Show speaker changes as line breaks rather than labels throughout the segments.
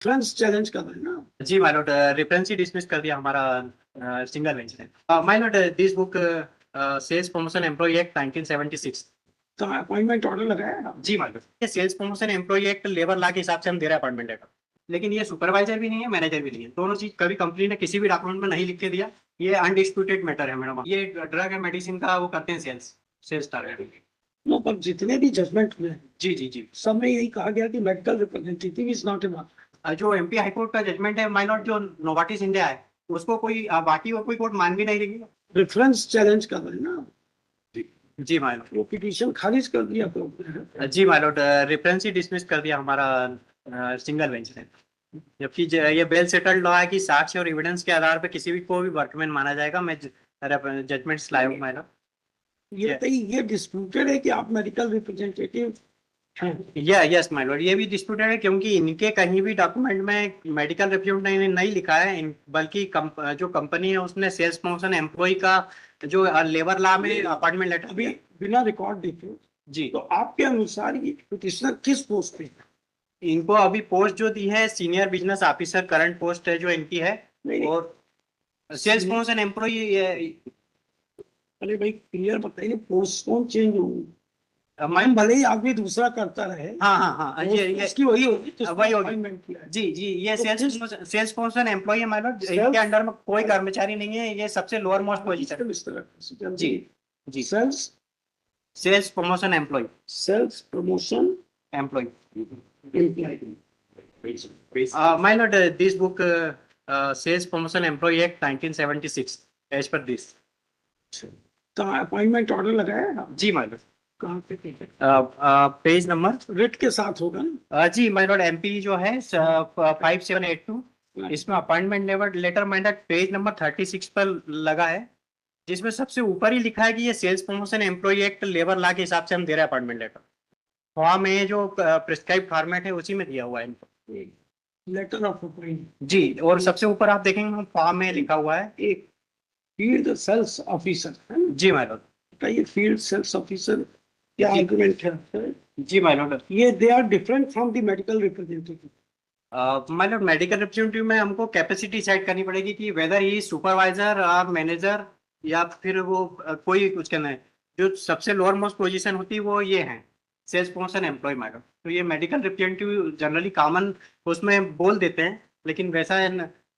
Friends challenge कर रहे हैं ना।
जी माय लॉर्ड, रेफरेंस ही डिसमिस कर दिया हमारा सिंगल बेंच ने। My lord, this book sales promotion employ act 1976।
तो अपॉइंटमेंट ऑर्डर लगाया आप?
जी माय लॉर्ड, ये sales promotion employ act labour law के हिसाब से हम दे रहे हैं अपॉइंटमेंट लेटर, लेकिन ये सुपरवाइजर भी नहीं है, मैनेजर भी नहीं है। दोनों चीज कभी कंपनी ने किसी भी डॉक्यूमेंट में नहीं लिख के दिया। ये अनडिस्प्यूटेड मैटर है मैडम। ये ड्रग एंड मेडिसिन का वो करते हैं, सेल्स सेल्स टारगेट।
नो, पर जितने भी जजमेंट हुए हैं,
जी जी जी।
सब में यही कहा गया कि medical representative is not enough.
जो एमपी हाईकोर्ट का जजमेंट है माय लॉर्ड, जो नोवाटिस इंडिया है, उसको कोई बाकी और कोई कोर्ट मान भी नहीं रही।
रेफरेंस चैलेंज कर रहे हैं ना।
जी माय लॉर्ड।
वो पिटीशन खारिज कर दिया कोर्ट ने।
जी माय लॉर्ड, रेफरेंस ही डिसमिस कर दिया हमारा सिंगल बेंच ने। जबकि ये वेल सेटल्ड लॉ है कि साक्ष्य और एविडेंस के आधार पर किसी भी को भी वर्कमैन माना जाएगा। मैं जजमेंट्स लाया हूँ माय लॉर्ड।
ये डिस्प्यूटेड है कि आप मेडिकल रिप्रेजेंटेटिव हैं।
यस माय लॉर्ड, ये भी डिस्प्यूटेड है क्योंकि इनके कहीं भी डॉक्यूमेंट में मेडिकल रिप्रेजेंटेटिव नहीं लिखा है। बल्कि जो कंपनी है उसने सेल्स प्रमोशन एम्प्लॉय का जो लेबर लॉ में अपॉइंटमेंट लेटर
अभी
दिया।
बिना रिकॉर्ड देखे,
जी,
तो आपके अनुसार ये पिटिशनर किस पोस्ट पे है?
इनको अभी पोस्ट जो दी है senior business officer, current post है जो इनकी है।
नहीं,
और सेल्स प्रमोशन एम्प्लॉय।
अरे भाई क्लियर बताइए, पोस्ट कौन चेंज होगी?
मैं
भले ही आदमी दूसरा करता रहे,
हाँ हाँ हाँ, ये
उसकी वही होगी तो
वही होगी।
अपॉइंटमेंट किया है।
जी जी, ये
तो
सेल्स प्रमोशन एम्प्लॉय है माय लॉर्ड। इनके अंडर में कोई कर्मचारी नहीं है, ये सबसे लोअर मोस्ट पोजीशन।
इस तरह
जी जी,
sales
sales promotion employ
sales promotion
employ.
Employ.
My lord, this book sales promotion employ act 1976 as per this.
तो अपॉइंटमेंट ऑर्डर लगाया आप?
जी माय लॉर्ड।
कहाँ पे?
पेज नंबर
रिट के साथ होगा ना?
जी माय लॉर्ड, एमपी जो है 5782, इसमें appointment letter my lord page number 36 पर लगा है, जिसमें सबसे ऊपर ही लिखा है कि ये sales promotion employ act labour law के हिसाब से हम दे रहे हैं अपॉइंटमेंट लेटर। फॉर्म में जो प्रिस्क्राइब फॉर्मेट है उसी में दिया हुआ है इनको।
Letter of appointment.
जी, और सबसे ऊपर आप देखेंगे फॉर्म में लिखा हुआ है।
एक फील्ड सेल्स ऑफिसर है ना?
जी माय लॉर्ड।
बताइए, फील्ड सेल्स ऑफिसर क्या
जी।
आर्गुमेंट है?
जी माय लॉर्ड,
ये they are different from the medical representative.
My lord, medical representative में हमको कैपेसिटी सेट करनी पड़ेगी कि वेदर ही सुपरवाइजर और मैनेजर, या फिर वो कोई कुछ कहना है। जो सबसे लोअर मोस्ट पोजीशन होती है वो ये है सेल्स प्रमोशन एम्प्लॉय मैडम। तो ये मेडिकल रिप्रेजेंटेटिव जनरली कॉमन उसमें बोल देते हैं, लेकिन वैसा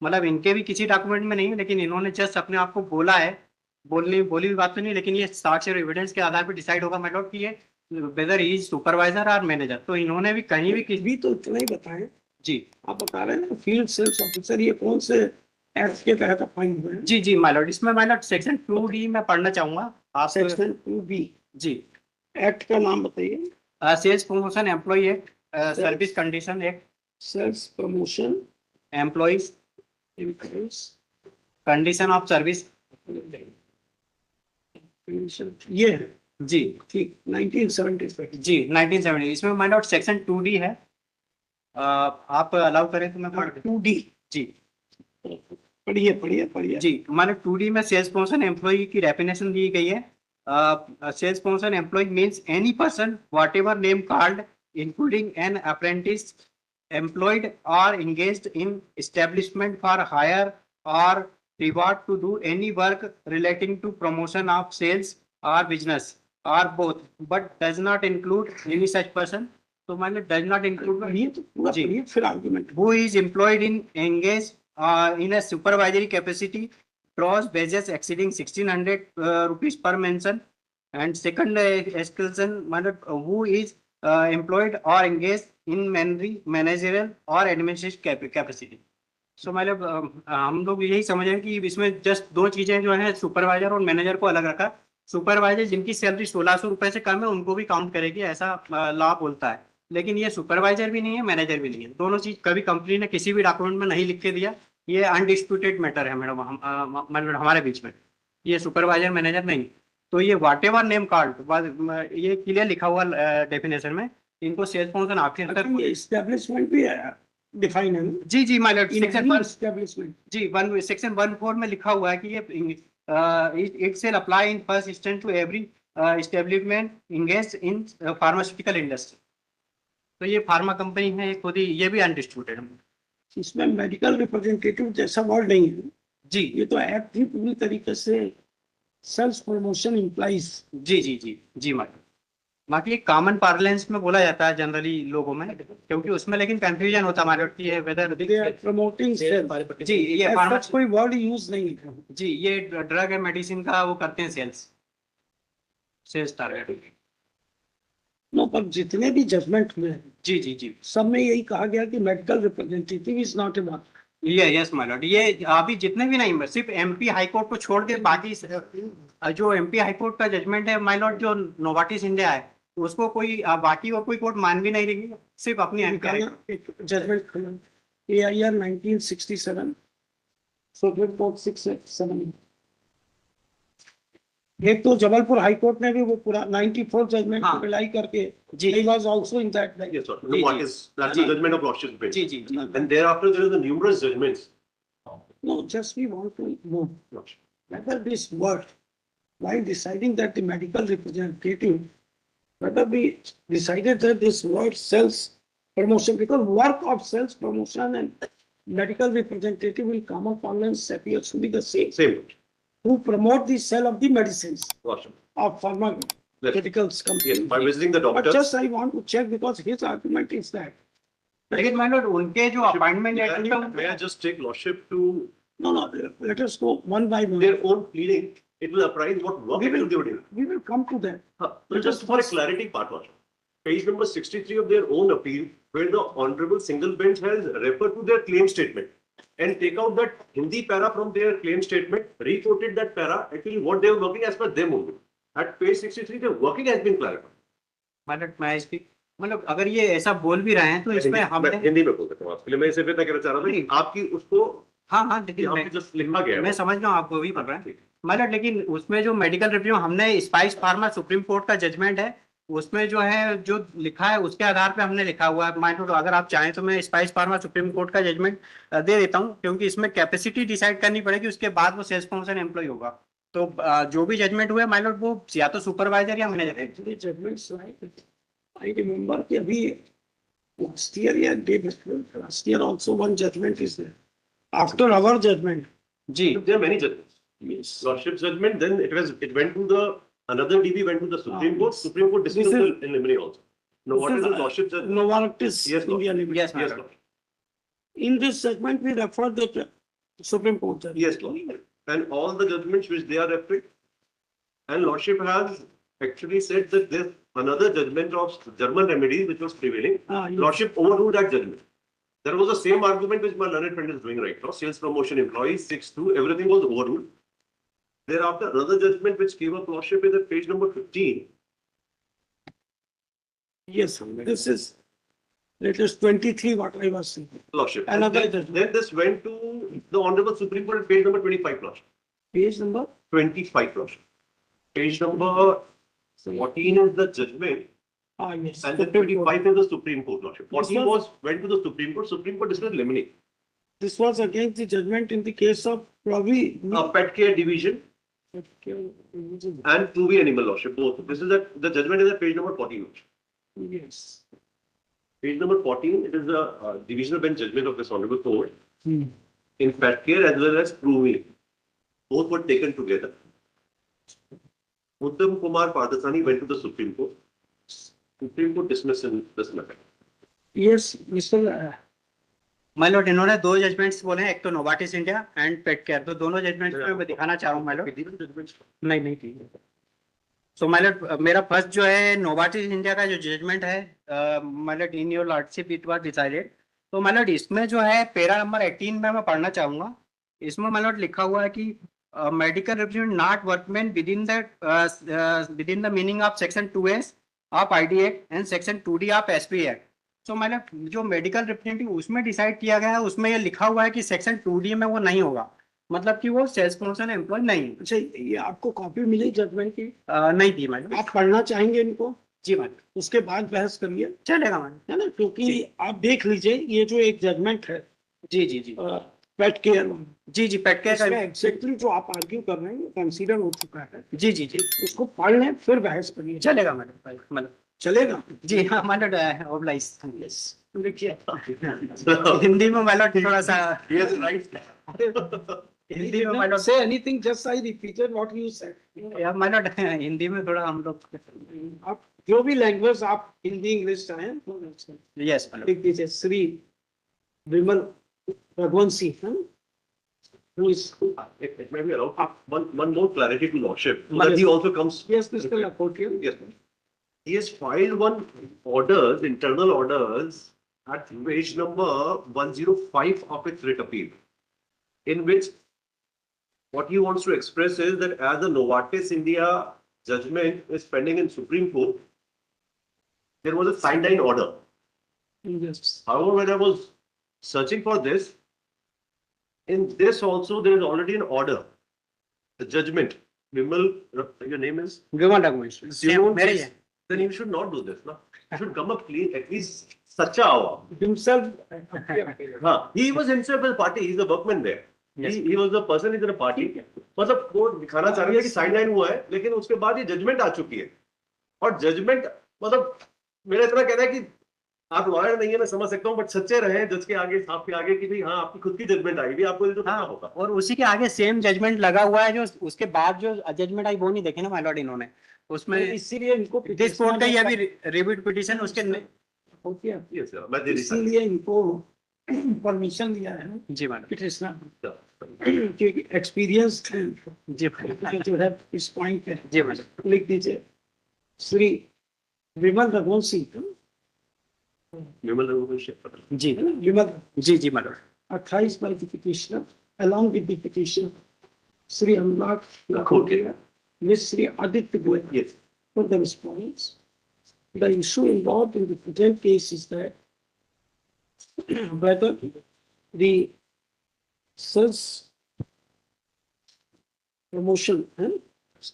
मतलब इनके भी किसी डॉक्यूमेंट में नहीं है, लेकिन इन्होंने जस्ट अपने आप को बोला है। बोली हुई बात तो नहीं, लेकिन ये साक्ष्य और एविडेंस के आधार पर डिसाइड होगा मैडम कि ये वेदर ही सुपरवाइजर और मैनेजर। तो इन्होंने भी कहीं भी
भी तो इतना ही बताएं।
जी
आप बता रहे हैं ना फील्ड सेल्स ऑफिसर, ये कौन से एक्ट के तहत अपॉइंट हुए हैं?
जी जी माय लॉर्ड, इसमें माय लॉर्ड सेक्शन 2D में पढ़ना चाहूंगा आप।
सेक्शन 2B
जी,
एक्ट का नाम बताइए।
Sales promotion employ act, service condition act,
sales promotion
employees condition of service.
ये है।
जी
ठीक, 1975।
जी 1970, इसमें माय लॉर्ड सेक्शन 2D है। आप अलाउ करें तो मैं पढ़
2D
जी
पढ़िए पढ़िए पढ़िए।
जी, हमारे 2D में सेल्स प्रमोशन एम्प्लॉय की डेफिनेशन दी गई है। Sales promotion employ means any person whatever name called including an apprentice employed or engaged in establishment for hire or reward to do any work relating to promotion of sales or business or both, but does not include any such person. तो मान लो does not include
पढ़िए तो पूरा
जी,
पढ़िए फिर argument.
who is employed in engaged in a supervisory capacity, gross wages exceeding 1600 rupees per mention. And second exclusion, मतलब who is employed or engaged in managerial or administrative capacity. सो मतलब हम लोग यही समझ रहे हैं कि इसमें जस्ट दो चीजें जो है, सुपरवाइजर और मैनेजर को अलग रखा। सुपरवाइजर जिनकी सैलरी 1600 रुपए से कम है उनको भी काउंट करेगी, ऐसा लॉ बोलता है। लेकिन ये सुपरवाइजर भी नहीं है, मैनेजर भी नहीं है। दोनों चीज कभी कंपनी ने किसी भी डॉक्यूमेंट में नहीं लिख के दिया। ये अनडिस्प्यूटेड मैटर है मैडम, मतलब हमारे बीच में ये सुपरवाइजर मैनेजर नहीं। तो ये वाट एवर नेम कार्ड, ये क्लियर लिखा हुआ डेफिनेशन में। इनको सेल्स प्रमोशन ऑफिसर
एस्टेब्लिशमेंट भी डिफाइन है ना?
जी जी माय लॉर्ड, सेक्शन 1
एस्टेब्लिशमेंट
जी 1 सेक्शन 14 में लिखा हुआ है कि ये it shall apply in first instance to every establishment engage in pharmaceutical industry. तो ये फार्मा कंपनी है खुद ही, ये भी अनडिस्प्यूटेड है।
इसमें मेडिकल रिप्रेजेंटेटिव जैसा वर्ड नहीं है,
जी
ये तो एक्ट ही पूरी तरीके से सेल्स प्रमोशन इम्प्लाइज।
जी जी जी जी मैडम, बाकी कॉमन पार्लेंस में बोला जाता है जनरली लोगों में, क्योंकि उसमें लेकिन कंफ्यूजन होता है हमारे कि ये whether
they are promoting sales,
जी ये फार्मा
कोई वर्ड यूज नहीं है।
जी ये ड्रग एंड मेडिसिन का वो करते हैं सेल्स, सेल्स टारगेट।
नो, पर जितने भी जजमेंट हुए हैं,
जी जी जी
सब में यही कहा गया कि medical representative is not a one.
ये यस माय लॉर्ड, ये अभी जितने भी नहीं, सिर्फ एमपी हाई कोर्ट को छोड़ के बाकी जो एमपी हाई कोर्ट का जजमेंट है माय लॉर्ड, जो नोवाटिस इंडिया है उसको कोई बाकी और कोई कोर्ट मान भी नहीं रही, सिर्फ अपनी MP high court.
Judgment AIR 1967, supreme court 687। एक तो जबलपुर हाई कोर्ट ने भी वो पूरा 94 जजमेंट
हाँ।
को रिलाई करके,
जी
he was also in that like,
Yes, sir.
जी,
No, what
जी.
is that's
जी.
the judgment of Lordship's bench.
जी जी जी
And thereafter, there is the numerous judgments.
no, just we want to know whether this word, while deciding that the medical representative, whether we decided that this word sales promotion, because work of sales promotion and medical representative will common parlance appears to be the same,
Same.
who promote the sale of the medicines
Lordship.
of pharmaceuticals
Yes,
company.
by visiting the
But
doctors.
just I want to check because his argument is that,
लेकिन my Lord उनके जो appointment
May I just take Lordship to
no, let us go one by one.
their own pleading? It will apprise what work
We
actually
will,
they were doing.
we will come to that.
So just for a clarity part, Lordship. Page number 63 of their own appeal, where the Honorable Single Bench has referred to their claim statement and take out that Hindi para from their claim statement, reported that para, actually what they were working as per them only. At page 63, the working has been clarified.
My Lord मैं speak, मतलब अगर ये ऐसा बोल भी रहे हैं तो इसमें
मैं
हमने
हिंदी में बोल देता हूँ आपके लिए, मैं इसे फिर कहना चाह रहा था कि आपकी उसको
हाँ हाँ लेकिन
यहाँ
मैं
पे just लिखा गया है।
मैं समझ रहा हूँ आपको भी पढ़ रहा है माय लॉर्ड, लेकिन उसमें जो मेडिकल रिव्यू हमने स्पाइस फार्मा सुप्रीम कोर्ट का जजमेंट है, उसमें जो है जो लिखा है उसके आधार पे हमने लिखा हुआ है माय लॉर्ड। अगर आप चाहें तो मैं स्पाइस फार्मा सुप्रीम कोर्ट का जजमेंट दे देता हूँ, क्योंकि इसमें कैपेसिटी डिसाइड करनी पड़ेगी, उसके बाद वो सेल्स प्रमोशन एम्प्लॉय होगा। तो जो भी जजमेंट हुआ है माय लॉर्ड वो या तो सुपरवाइजर या मैनेजर है।
Actually, judgments like, I remember कि अभी last year या day before, last year also one judgment is there. After our judgment,
जी
There are many judgments.
yes.
Lordship's judgment, then it went to the, another DB went to the Supreme Court.
yes.
Supreme Court
This
dismissed
is-
the in limine also. Now, what is the Lordship's judgment?
Novartis
Yes, Lord.
India Limited.
Yes,
Yes,
Lord.
Lord.
In this segment, we refer the Supreme Court judgment.
Yes, Lord. And all the judgments which they are referring. And Lordship has actually said that this another judgment of German remedy which was prevailing,
Yes.
Lordship overruled that judgment. There was the same argument which my learned friend is doing right now. Sales promotion employees, 6-2, everything was overruled. Thereafter, another judgment which came up, Lordship, is at page number 15.
Yes, this is latest 23 what I was saying.
Lordship.
Another
And
judgment.
then this went to the Honorable Supreme Court at page number 25, Lordship.
Page number?
25, Lordship. Page number 14 is the judgment,
Yes.
and then
Supreme Court.
25 is the Supreme Court, Lordship.
This
14
was-
went to the Supreme Court. Supreme Court dismissed limine.
This was against the judgment in the case of Ravi.
Pet care division and 2V animal, Lordship, both. This is the judgment is at page number 14, Lordship.
Yes.
Page number 14, it is the divisional bench judgment of this Honorable Court
Hmm.
in pet care as well as 2V. Both were taken together. Uttam Kumar Pardasani went to the Supreme Court. Supreme Court dismissed in this matter.
Yes, Mr.
My Lord इन्होंने दो judgements बोले हैं, एक तो Novartis India and pet care, तो दोनों judgements में मैं दिखाना चाह रहा हूँ माय लॉर्ड। नहीं ठीक है। सो माय लॉर्ड मेरा फर्स्ट जो है नोवाटिस इंडिया का जो जजमेंट है my Lord in your lordship it was decided. तो माय लॉर्ड इसमें जो है पैरा नंबर 18 में मैं पढ़ना चाहूंगा। इसमें माय लॉर्ड लिखा हुआ है कि medical representative not workman within the meaning of section 2S of ID act and section 2D of SP act. तो मैंने जो मेडिकल रिप्रेजेंटेटिव उसमें डिसाइड किया गया है उसमें ये लिखा हुआ है कि सेक्शन 2D में वो नहीं होगा, मतलब कि वो सेल्स प्रमोशन एम्प्लॉय नहीं है।
अच्छा, ये आपको कॉपी मिली जजमेंट की?
नहीं थी मैडम।
आप पढ़ना चाहेंगे इनको?
जी मैडम।
उसके बाद बहस करिए,
चलेगा मैडम।
है ना? क्योंकि आप देख लीजिए ये जो एक जजमेंट है
जी जी जी
पेट केयर,
जी जी पेट केयर
इसमें
का
एग्जैक्टली जो आप आर्ग्यू कर रहे हैं कंसीडर हो चुका है।
जी जी जी
उसको पढ़ लें फिर बहस करिए।
चलेगा मैडम। मतलब
चलेगा?
जी हाँ मैडम ऑब्लाइज।
यस। देखिए
हिंदी में माइलॉट थोड़ा सा
Yes, right.
हिंदी में माइलॉट
say anything, just I repeated what you said.
या माइलॉट हिंदी में थोड़ा हम लोग
आप जो भी लैंग्वेज आप हिंदी इंग्लिश चाहें
यस
लिख दीजिए। श्री विमल Raghuvanshi, who is
It may be allowed. One more clarity to Lordship, so that he also comes.
yes, Mr. Lakotia.
Yes. He has filed one orders, internal orders at page number 105 of its writ appeal, in which what he wants to express is that as the Novartis India judgment is pending in Supreme Court, there was a sideline order.
Yes.
However, when I was searching for this, in this also there is already an order, the judgment. Vimal, your name is?
Vimal Raghuvansh
You don't
मेरे
please- Then you should not do this, no? You should come up clean, at least such a hour.
Himself.
He was himself a party, he's a workman there.
Yes.
He was the person in the party. मतलब वो दिखाना चाह रहे थे कि sideline हुआ है, लेकिन उसके बाद ये जजमेंट आ चुकी है। और जजमेंट मतलब मेरा इतना कहना है कि आप लॉयर नहीं है, मैं समझ सकता हूँ, बट सच्चे रहे जज के आगे, साहब के आगे कि भाई हाँ आपकी खुद की जजमेंट आई भी, आपको ये तो पता
हाँ
होगा।
और उसी के आगे सेम जजमेंट लगा हुआ है जो उसके बाद जो जजमेंट आई वो नहीं देखे ना माइलॉट इन्होंने उसमें
इसीलिए इनको
दिस कोर्ट का ही अभी रिव्यूड पिटीशन उसके
Yes, sir. मैं दे रही
इसीलिए इनको परमिशन दिया है
जी मैडम
पिटिशनर क्योंकि एक्सपीरियंस
जी मैडम
जो है इस पॉइंट पे
जी मैडम
लिख दीजिए। श्री विमल रघुवंशी,
विमल रघुवंशी।
जी
विमल
जी जी madam
28 by the petitioner, along with the petitioner, Sri Anurag Lakotia, Miss Sri Aditya Goyal.
Yes.
For the response, the issue involved in the present case is that whether the search promotion,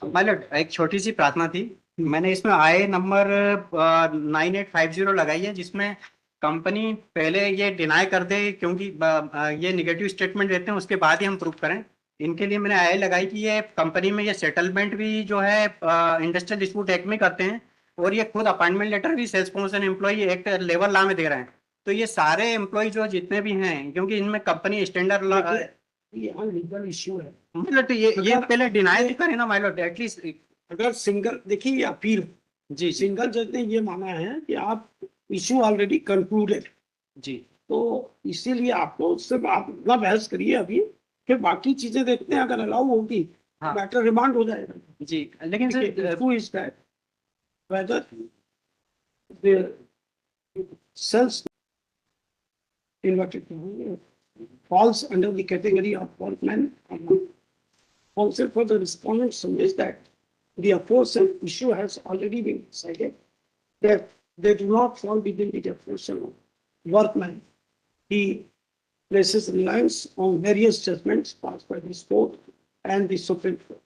माइलॉट एक छोटी सी प्रार्थना थी मैंने इसमें आए number 9850 लगाई है जिसमें कंपनी पहले ये डिनाई कर दे क्योंकि ये निगेटिव स्टेटमेंट देते हैं उसके बाद ही हम प्रूव करें इनके लिए मैंने आय लगाई कि ये कंपनी में ये सेटलमेंट भी जो है इंडस्ट्रियल डिस्प्यूट एक्ट में करते हैं और ये खुद अपॉइंटमेंट लेटर भी sales promotion employ act level law में दे रहे हैं तो ये सारे एम्प्लॉय जो जितने भी हैं क्योंकि इनमें कंपनी स्टैंडर्ड
यहाँ लीगल इश्यू है।
मतलब ये पहले डिनाई करें ना माइलॉट एटलीस्ट
अगर सिंगल, देखिए ये अपील,
जी
सिंगल जज ने ये माना है कि आप इश्यू ऑलरेडी कंक्लूडेड,
जी
तो इसीलिए आपको सिर्फ आप इतना बहस करिए अभी, फिर बाकी चीजें देखते हैं, अगर अलाउ होगी
हाँ।
मैटर रिमांड हो जाएगा।
जी लेकिन sir
who is that? Whether the cells inverted falls under the category of workman. Also for the respondent suggests that the aforesaid issue has already been decided, that they do not fall within the definition of workman. He places reliance on various judgments passed by this court and the Supreme Court.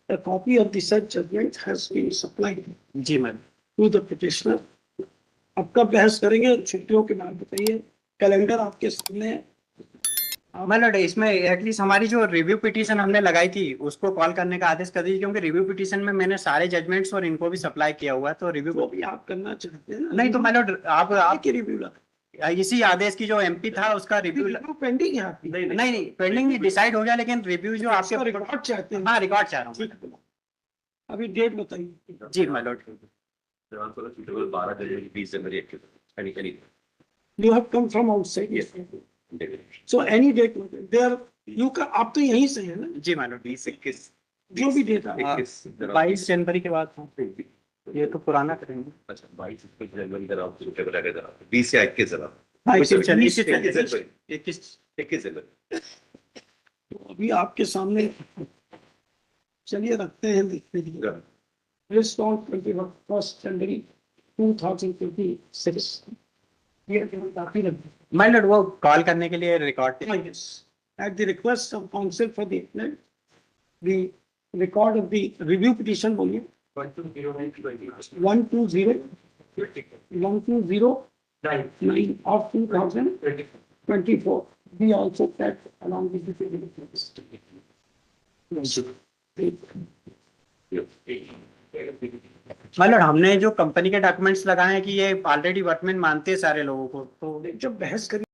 A copy of the said judgment has been supplied
जी ma'am
to the petitioner. अब कब बहस करेंगे, छुट्टियों के बाद बताइए, calendar आपके सामने है।
मतलब इसमें एटलीस्ट हमारी जो रिव्यू पिटीशन हमने लगाई थी उसको कॉल करने का आदेश कर दीजिए क्योंकि रिव्यू पिटीशन में मैंने सारे जजमेंट्स और इनको भी सप्लाई किया हुआ है तो रिव्यू
जो भी आप करना चाहते हैं ना,
नहीं तो मतलब आप
की रिव्यू ला,
इसी आदेश की जो एमपी था उसका रिव्यू
रिव्यू पेंडिंग है आपकी,
नहीं पेंडिंग डिसाइड हो गया लेकिन रिव्यू जो
आपका
आपके
रिकॉर्ड चाहते हैं।
हाँ रिकॉर्ड चाह रहा हूँ
ठीक है, अभी डेट बताइए।
जी माइलॉट
12 जनवरी 20 जनवरी any
You have come from outside. Yes. So any date there, you can, आप तो यहीं से है ना,
जी माइलॉट
20-21
जो भी डेट है।
22 जनवरी के बाद हाँ। ये तो पुराना करेंगे
अच्छा 22 जनवरी जरा सूटे बता के जरा 20 या 21 जरा
हाँ,
21
21
जनवरी 21 जनवरी
तो अभी आपके सामने, चलिए रखते हैं, देखते हैं। Respond 21st January 2026. ये काफी लगता है।
माइलॉट वो कॉल करने के लिए record
Yes. At the request of counsel for the appellant, the record of the review petition volume 120 of 2024 be also kept along with the review petition.
मतलब हमने जो कंपनी के डॉक्यूमेंट्स लगाए हैं कि ये ऑलरेडी वर्कमैन मानते हैं सारे लोगों को, तो
जब बहस करी